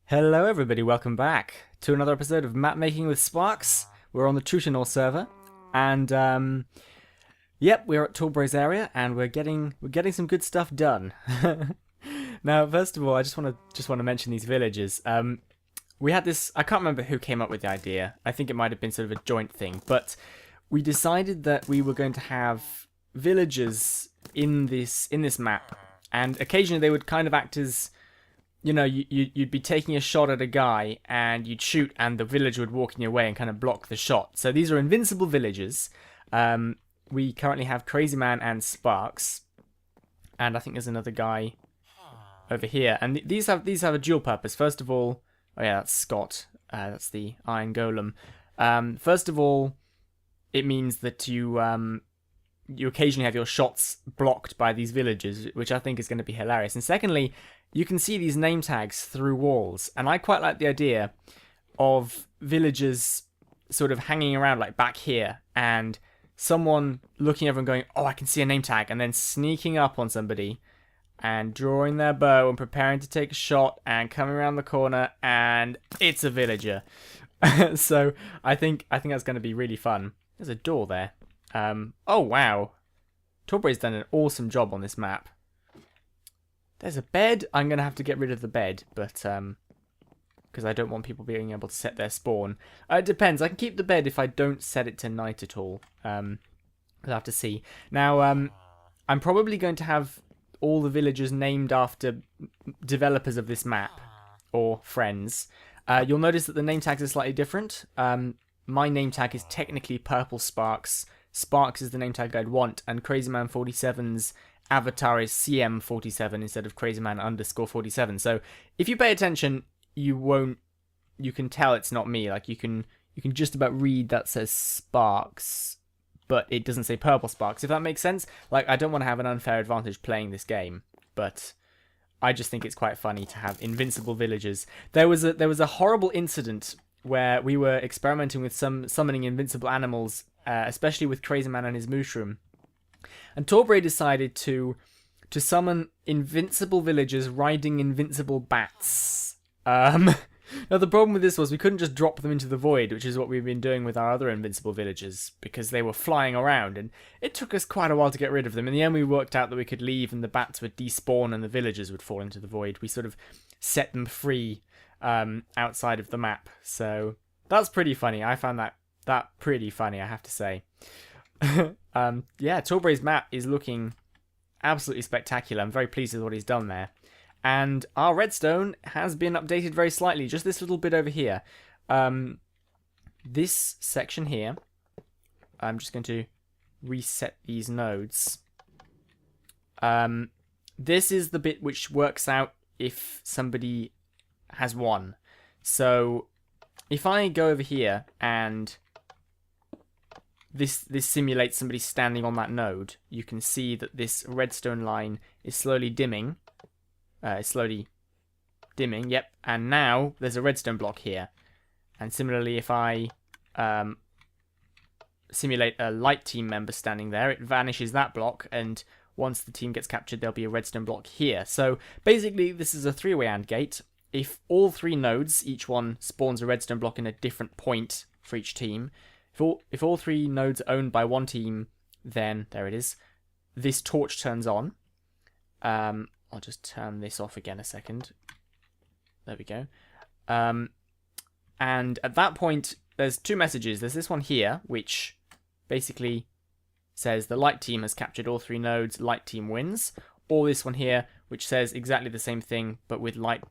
Hello everybody, welcome back to another episode of Map Making with Sparks. We're on the Trutinor server, and yep, we're at Torbre's area, and we're getting some good stuff done. Now, first of all, I just want to mention these villages. We had this. I can't remember who came up with the idea. I think it might have been sort of a joint thing, but we decided that we were going to have villagers in this map, and occasionally they would kind of act as, you know, you'd be taking a shot at a guy and you'd shoot and the villager would walk in your way and kind of block the shot. So these are invincible villagers. We currently have Crazy Man and Sparks. And I think there's another guy over here. And these have a dual purpose. First of all, oh yeah, that's Scott. That's the Iron Golem. First of all, it means that you occasionally have your shots blocked by these villagers, which I think is going to be hilarious. And secondly, you can see these name tags through walls, and I quite like the idea of villagers sort of hanging around like back here, and someone looking over and going, oh, I can see a name tag, and then sneaking up on somebody and drawing their bow and preparing to take a shot and coming around the corner, and it's a villager. So I think that's going to be really fun. There's a door there. Oh wow, Torbre's done an awesome job on this map. There's a bed. I'm going to have to get rid of the bed, but because I don't want people being able to set their spawn. It depends. I can keep the bed if I don't set it to night at all. We'll have to see. Now, I'm probably going to have all the villagers named after developers of this map or friends. You'll notice that the name tags are slightly different. My name tag is technically Purple Sparks. Sparks is the name tag I'd want, and Crazy Man 47's avatar is CM47 instead of crazyman_47. So if you pay attention, you can tell it's not me. Like you can just about read that says Sparks, but it doesn't say Purple Sparks, if that makes sense. Like, I don't want to have an unfair advantage playing this game, but I just think it's quite funny to have invincible villagers. There was a horrible incident where we were experimenting with summoning invincible animals, especially with Crazy Man and his mushroom. And Torbre decided to summon invincible villagers riding invincible bats. Now the problem with this was we couldn't just drop them into the void, which is what we've been doing with our other invincible villagers, because they were flying around, and it took us quite a while to get rid of them. In the end, we worked out that we could leave, and the bats would despawn, and the villagers would fall into the void. We sort of set them free outside of the map, so that's pretty funny. I found that pretty funny, I have to say. Yeah, Torbre's map is looking absolutely spectacular. I'm very pleased with what he's done there. And our redstone has been updated very slightly, just this little bit over here. This section here, I'm just going to reset these nodes. This is the bit which works out if somebody has won. So if I go over here and this simulates somebody standing on that node, you can see that this redstone line is slowly dimming. Yep. And now there's a redstone block here. And similarly, if I simulate a light team member standing there, it vanishes that block, and once the team gets captured, there'll be a redstone block here. So basically, this is a three-way AND gate. If all three nodes, each one spawns a redstone block in a different point for each team, if all three nodes are owned by one team, then there it is. This torch turns on. I'll just turn this off again a second. There we go. And at that point, there's two messages. There's this one here, which basically says the light team has captured all three nodes, light team wins. Or this one here, which says exactly the same thing, but with light,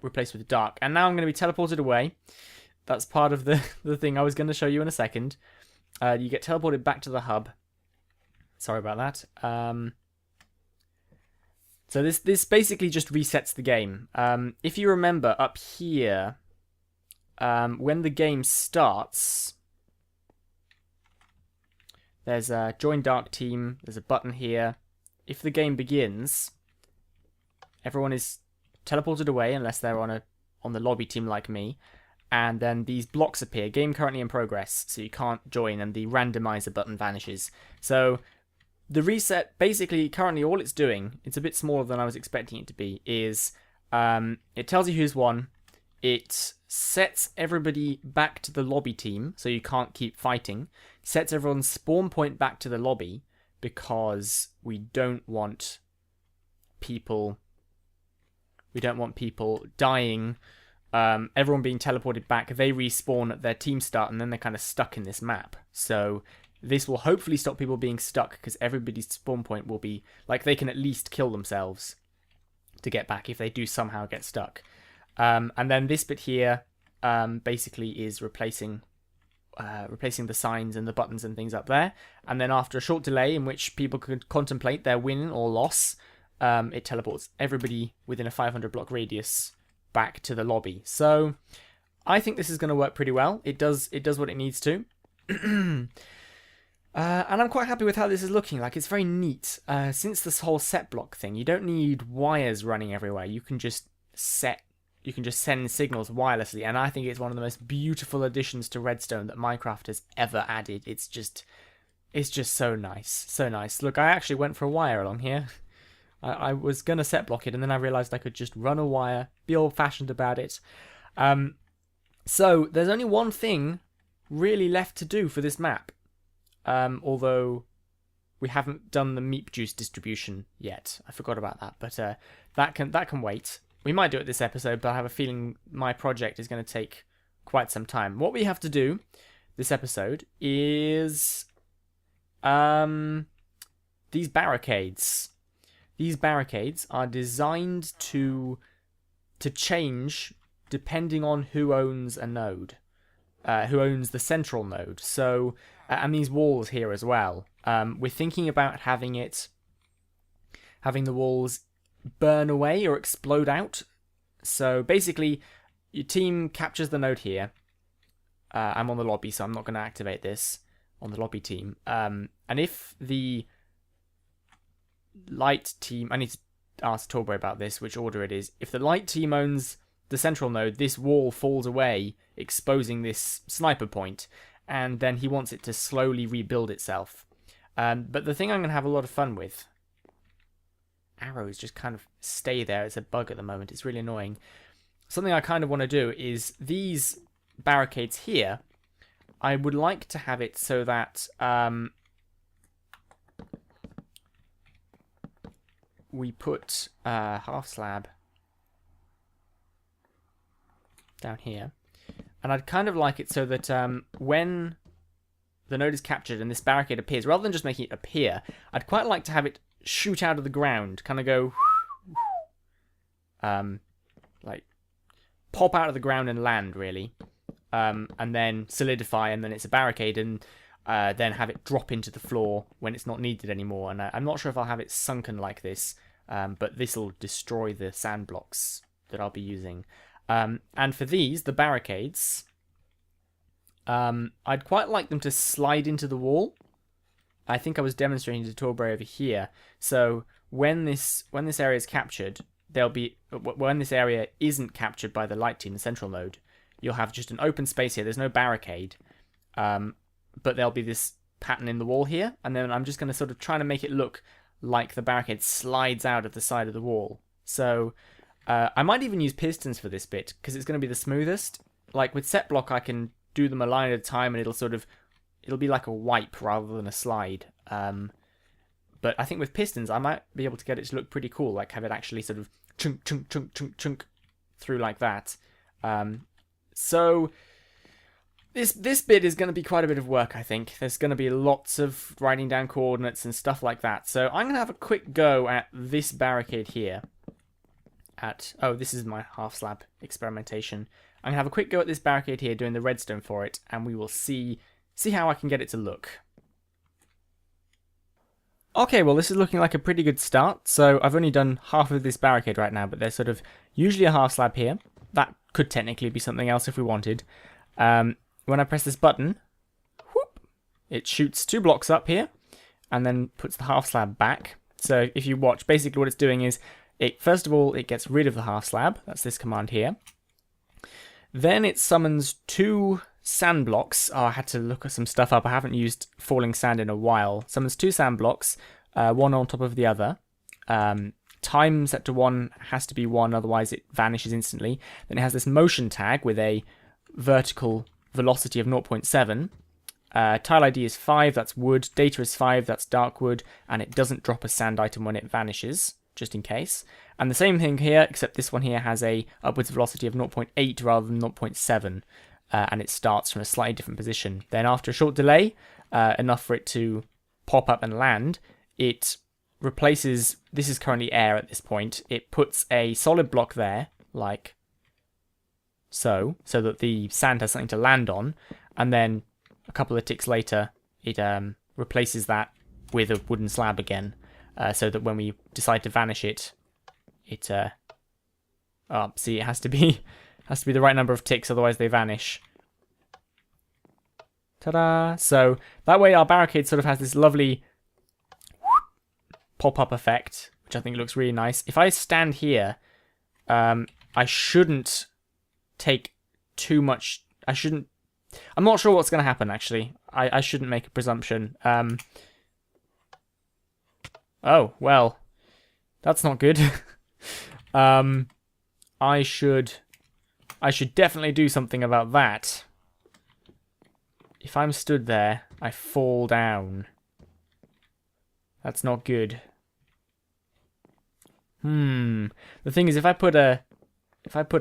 replaced with dark. And now I'm going to be teleported away. That's part of the thing I was going to show you in a second. You get teleported back to the hub. Sorry about that. So this basically just resets the game. If you remember up here, when the game starts, there's a join dark team. There's a button here. If the game begins, everyone is teleported away unless they're on the lobby team like me. And then these blocks appear. Game currently in progress, so you can't join, and the randomizer button vanishes. So the reset, basically, currently all it's doing, it's a bit smaller than I was expecting it to be, is it tells you who's won, it sets everybody back to the lobby team, so you can't keep fighting. Sets everyone's spawn point back to the lobby, because we don't want people dying, everyone being teleported back. They respawn at their team start, and then they're kind of stuck in this map. So this will hopefully stop people being stuck, because everybody's spawn point will be, like, they can at least kill themselves to get back if they do somehow get stuck. And then this bit here basically is replacing the signs and the buttons and things up there. And then after a short delay in which people could contemplate their win or loss, it teleports everybody within a 500 block radius back to the lobby. So I think this is going to work pretty well. It does what it needs to. And I'm quite happy with how this is looking. Like, it's very neat. Since this whole set block thing, you don't need wires running everywhere. You can just send signals wirelessly, and I think it's one of the most beautiful additions to Redstone that Minecraft has ever added. It's just so nice, so nice. Look, I actually went for a wire along here. I was gonna set block it, and then I realized I could just run a wire, be old-fashioned about it. So there's only one thing really left to do for this map, although we haven't done the meep juice distribution yet. I forgot about that, but that can wait. We might do it this episode, but I have a feeling my project is going to take quite some time. What we have to do this episode is these barricades. These barricades are designed to change depending on who owns a node, who owns the central node. So, and these walls here as well. We're thinking about having the walls burn away or explode out. So basically, your team captures the node here. I'm on the lobby, so I'm not going to activate this on the lobby team. And if the light team, I need to ask Torboy about this, which order it is. If the light team owns the central node, this wall falls away, exposing this sniper point, and then he wants it to slowly rebuild itself. But the thing I'm going to have a lot of fun with, arrows just kind of stay there. It's a bug at the moment. It's really annoying. Something I kind of want to do is these barricades here, I would like to have it so that we put half slab down here, and I'd kind of like it so that when the node is captured and this barricade appears, rather than just making it appear, I'd quite like to have it shoot out of the ground, kind of go like pop out of the ground and land, really, and then solidify, and then it's a barricade, and then have it drop into the floor when it's not needed anymore. And I'm not sure if I'll have it sunken like this, but this will destroy the sand blocks that I'll be using. And for these, the barricades, I'd quite like them to slide into the wall. I think I was demonstrating to Torbury over here. So when this area is captured, when this area isn't captured by the light team, the central node, you'll have just an open space here. There's no barricade, but there'll be this pattern in the wall here, and then I'm just going to sort of try to make it look like the barricade slides out of the side of the wall. So I might even use pistons for this bit, because it's going to be the smoothest. Like with set block, I can do them a line at a time, and it'll be like a wipe rather than a slide. But I think with pistons, I might be able to get it to look pretty cool, like have it actually sort of chunk, chunk, chunk, chunk, chunk through like that. So this bit is going to be quite a bit of work, I think. There's going to be lots of writing down coordinates and stuff like that. So I'm going to have a quick go at this barricade here. This is my half slab experimentation. I'm going to have a quick go at this barricade here, doing the redstone for it, and we will see how I can get it to look. Okay, well, this is looking like a pretty good start. So I've only done half of this barricade right now, but there's sort of usually a half slab here. That could technically be something else if we wanted. When I press this button, whoop, it shoots 2 blocks up here, and then puts the half slab back. So if you watch, basically what it's doing is, first of all, it gets rid of the half slab. That's this command here. Then it summons 2 sand blocks. I had to look at some stuff up. I haven't used falling sand in a while. Summons 2 sand blocks, one on top of the other, to time set to 1 has to be 1, otherwise it vanishes instantly. Then it has this motion tag with a vertical velocity of 0.7. Tile ID is 5, that's wood. Data is 5, that's dark wood. And it doesn't drop a sand item when it vanishes, just in case. And the same thing here, except this one here has a upwards velocity of 0.8 rather than 0.7. And it starts from a slightly different position. Then after a short delay, enough for it to pop up and land, it replaces, this is currently air at this point, it puts a solid block there, like so that the sand has something to land on, and then a couple of ticks later, it replaces that with a wooden slab again, so that when we decide to vanish it, see, it has to be the right number of ticks, otherwise they vanish. Ta-da! So that way our barricade sort of has this lovely pop-up effect, which I think looks really nice. If I stand here, I shouldn't take too much. I'm not sure what's going to happen, actually. I shouldn't make a presumption. Oh, well. That's not good. I should definitely do something about that. If I'm stood there, I fall down. That's not good. The thing is, if I put a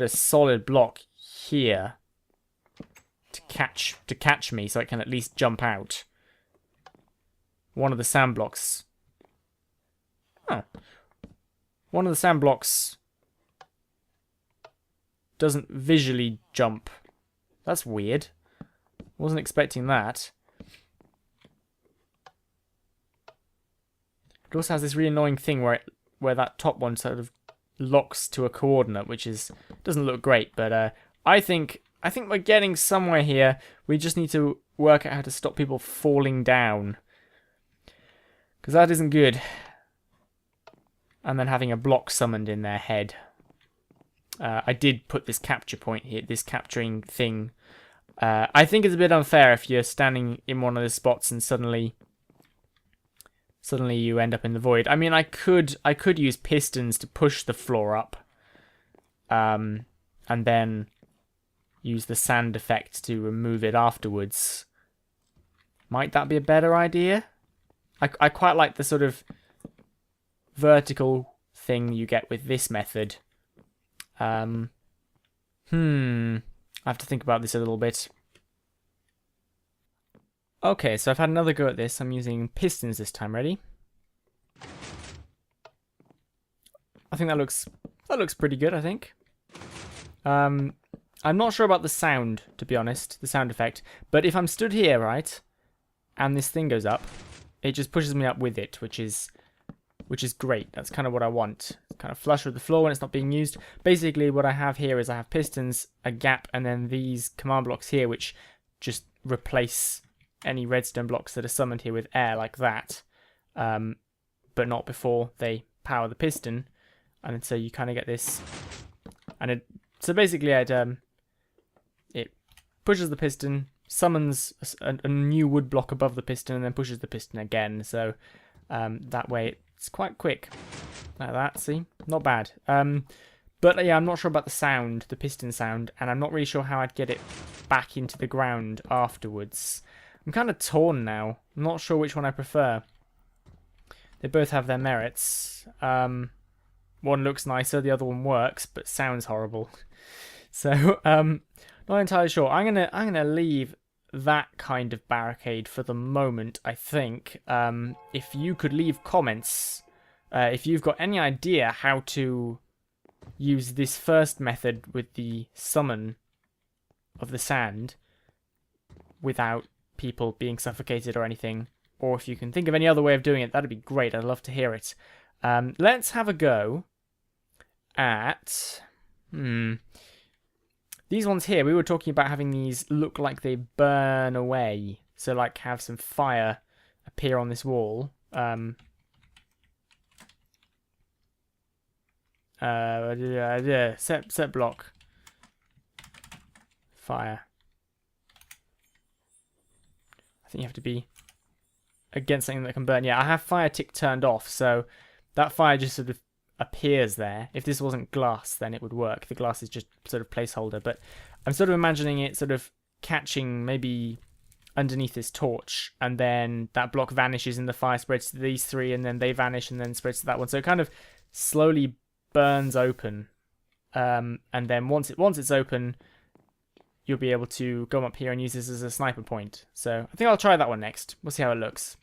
solid block here to catch me, so it can at least jump out. One of the sand blocks. One of the sand blocks doesn't visually jump. That's weird. Wasn't expecting that. It also has this really annoying thing where that top one sort of locks to a coordinate, which doesn't look great. But I think we're getting somewhere here. We just need to work out how to stop people falling down, because that isn't good. And then having a block summoned in their head. I did put this capture point here, this capturing thing. I think it's a bit unfair if you're standing in one of the spots and suddenly you end up in the void. I mean, I could use pistons to push the floor up, and then use the sand effect to remove it afterwards. Might that be a better idea? I quite like the sort of vertical thing you get with this method. I have to think about this a little bit. Okay, so I've had another go at this. I'm using pistons this time. Ready? I think that looks pretty good, I think. I'm not sure about the sound, to be honest, the sound effect. But if I'm stood here, right, and this thing goes up, it just pushes me up with it, which is great. That's kind of what I want. It's kind of flush with the floor when it's not being used. Basically, what I have here is I have pistons, a gap, and then these command blocks here, which just replace any redstone blocks that are summoned here with air like that, but not before they power the piston. And so you kind of get this, and so basically it pushes the piston, summons a new wood block above the piston, and then pushes the piston again. So that way it's quite quick, like that. See, not bad. But yeah, I'm not sure about the sound, the piston sound, and I'm not really sure how I'd get it back into the ground afterwards. I'm kind of torn now. I'm not sure which one I prefer. They both have their merits. One looks nicer, the other one works, but sounds horrible. So, not entirely sure. I'm gonna leave that kind of barricade for the moment, I think. If you could leave comments, if you've got any idea how to use this first method with the summon of the sand without people being suffocated or anything, or if you can think of any other way of doing it, that'd be great. I'd love to hear it. Let's have a go at these ones here. We were talking about having these look like they burn away, so like have some fire appear on this wall. Set block fire. I think you have to be against something that can burn. Yeah, I have fire tick turned off, so that fire just sort of appears there. If this wasn't glass, then it would work. The glass is just sort of placeholder, but I'm sort of imagining it sort of catching maybe underneath this torch, and then that block vanishes and the fire spreads to these three, and then they vanish and then spreads to that one. So it kind of slowly burns open, and then once it's open, you'll be able to go up here and use this as a sniper point. So I think I'll try that one next. We'll see how it looks.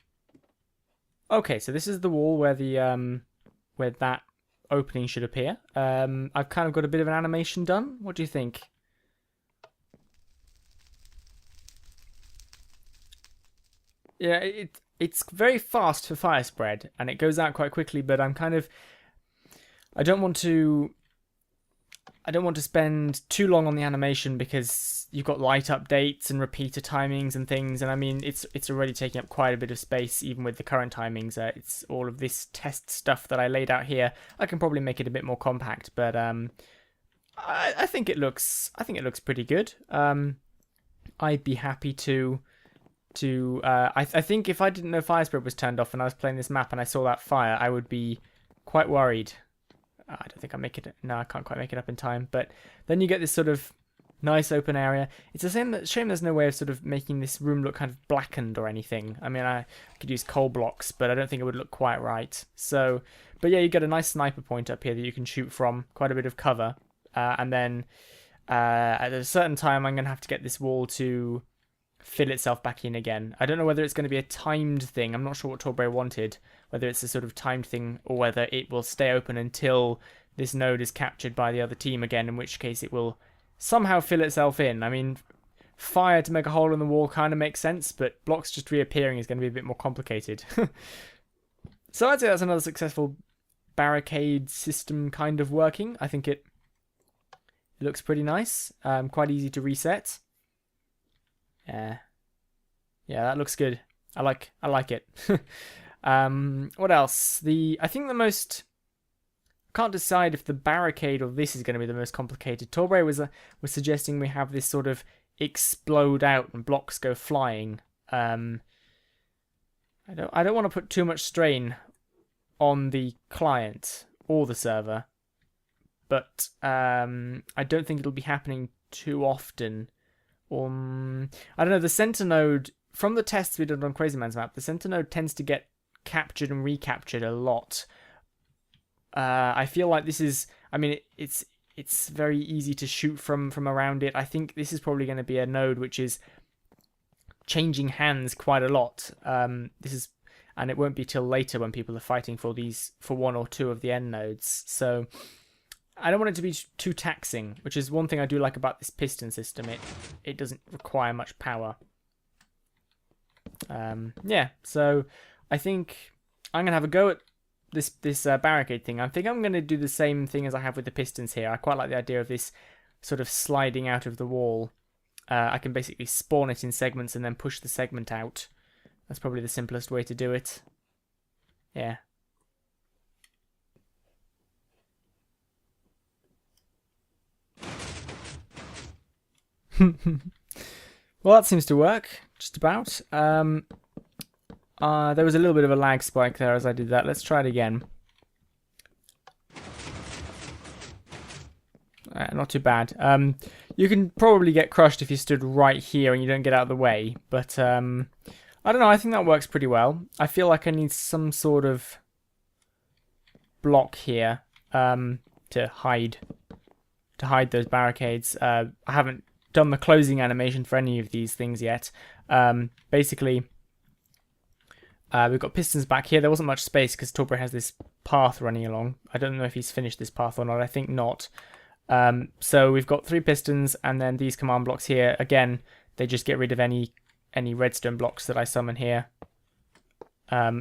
Okay, so this is the wall where the where that opening should appear. I've kind of got a bit of an animation done. What do you think? Yeah, it's very fast for fire spread, and it goes out quite quickly, but I'm kind of... I don't want to spend too long on the animation because you've got light updates and repeater timings and things, and I mean, it's already taking up quite a bit of space, even with the current timings. It's all of this test stuff that I laid out here. I can probably make it a bit more compact, but I think it looks pretty good. I'd be happy I think if I didn't know fire spread was turned off and I was playing this map and I saw that fire, I would be quite worried. I don't think I'll make it. No, I can't quite make it up in time. But then you get this sort of nice open area. It's a shame there's no way of sort of making this room look kind of blackened or anything. I mean, I could use coal blocks, but I don't think it would look quite right. So, but yeah, you get a nice sniper point up here that you can shoot from, quite a bit of cover. And then at a certain time, I'm going to have to get this wall to fill itself back in again. I don't know whether it's going to be a timed thing. I'm not sure what Torbray wanted, whether it's a sort of timed thing or whether it will stay open until this node is captured by the other team again, in which case it will somehow fill itself in. I mean, fire to make a hole in the wall kind of makes sense, but blocks just reappearing is going to be a bit more complicated. So I'd say that's another successful barricade system kind of working. I think it looks pretty nice, quite easy to reset. Yeah, that looks good. I like it. What else? I think the most... I can't decide if the barricade or this is going to be the most complicated. Torbray was suggesting we have this sort of explode out and blocks go flying. I don't want to put too much strain on the client or the server, but I don't think it'll be happening too often. I don't know, the center node, from the tests we did on Crazy Man's map, the center node tends to get captured and recaptured a lot. I feel like this is, I mean, it's very easy to shoot from around it. I think this is probably going to be a node which is changing hands quite a lot. And it won't be till later when people are fighting for one or two of the end nodes. So I don't want it to be too taxing, which is one thing I do like about this piston system. It doesn't require much power. Yeah, so I think I'm going to have a go at this barricade thing. I think I'm going to do the same thing as I have with the pistons here. I quite like the idea of this sort of sliding out of the wall. I can basically spawn it in segments and then push the segment out. That's probably the simplest way to do it. Yeah. Well, that seems to work, just about. There was a little bit of a lag spike there as I did that. Let's try it again. Not too bad. You can probably get crushed if you stood right here and you don't get out of the way, but I don't know, I think that works pretty well. I feel like I need some sort of block here to hide those barricades. I haven't done the closing animation for any of these things yet. Basically, we've got pistons back here. There wasn't much space because Torbray has this path running along. I don't know if he's finished this path or not. I think not. So we've got 3 pistons and then these command blocks here. Again, they just get rid of any redstone blocks that I summon here.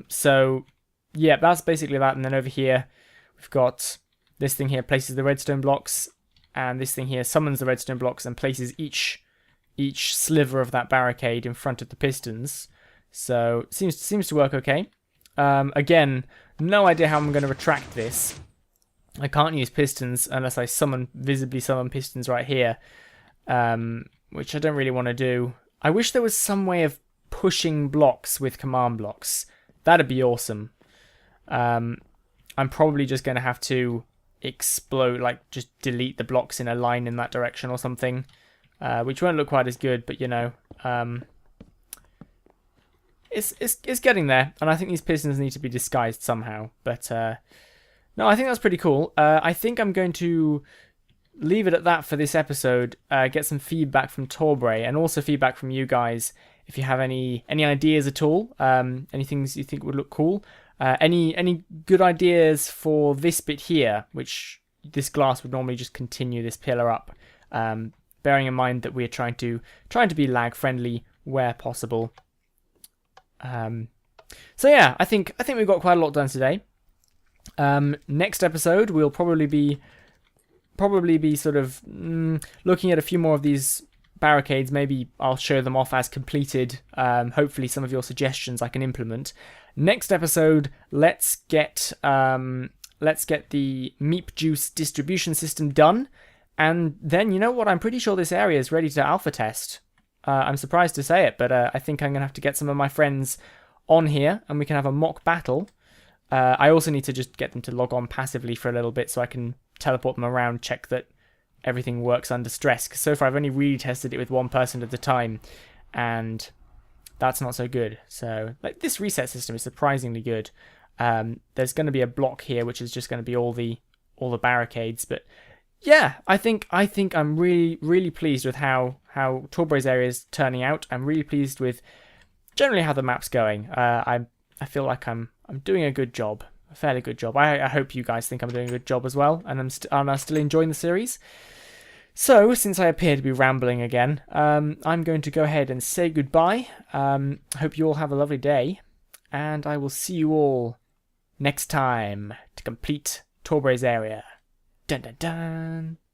So yeah, that's basically that. And then over here, we've got this thing here places the redstone blocks, and this thing here summons the redstone blocks and places each sliver of that barricade in front of the pistons. So it seems to work okay. Again, no idea how I'm going to retract this. I can't use pistons unless I visibly summon pistons right here, which I don't really want to do. I wish there was some way of pushing blocks with command blocks. That'd be awesome. I'm I'm probably just going to have to explode, like just delete the blocks in a line in that direction or something, which won't look quite as good, but you know, it's getting there, and I think these pistons need to be disguised somehow. But no, I think that's pretty cool. I think I'm going to leave it at that for this episode. Get some feedback from Torbray and also feedback from you guys if you have any ideas at all. Any things you think would look cool. Any good ideas for this bit here, which this glass would normally just continue this pillar up. Bearing in mind that we're trying to be lag friendly where possible. So yeah, I think we've got quite a lot done today. Next episode we'll probably be sort of looking at a few more of these barricades. Maybe I'll show them off as completed. Hopefully some of your suggestions I can implement. Next episode, let's get the Meep Juice distribution system done, and then you know what? I'm pretty sure this area is ready to alpha test. I'm surprised to say it, but I think I'm gonna have to get some of my friends on here, and we can have a mock battle. I also need to just get them to log on passively for a little bit so I can teleport them around, check that everything works under stress. Because so far I've only really tested it with one person at a time, and that's not so good. So like this reset system is surprisingly good. There's going to be a block here which is just going to be all the barricades, but yeah, I think I'm really pleased with how Torbray's area is turning out. I'm really pleased with generally how the map's going. I feel like I'm doing a good job, a fairly good job. I hope you guys think I'm doing a good job as well, and I'm still enjoying the series. So, since I appear to be rambling again, I'm going to go ahead and say goodbye. Hope you all have a lovely day, and I will see you all next time to complete Torbray's area. Dun dun dun!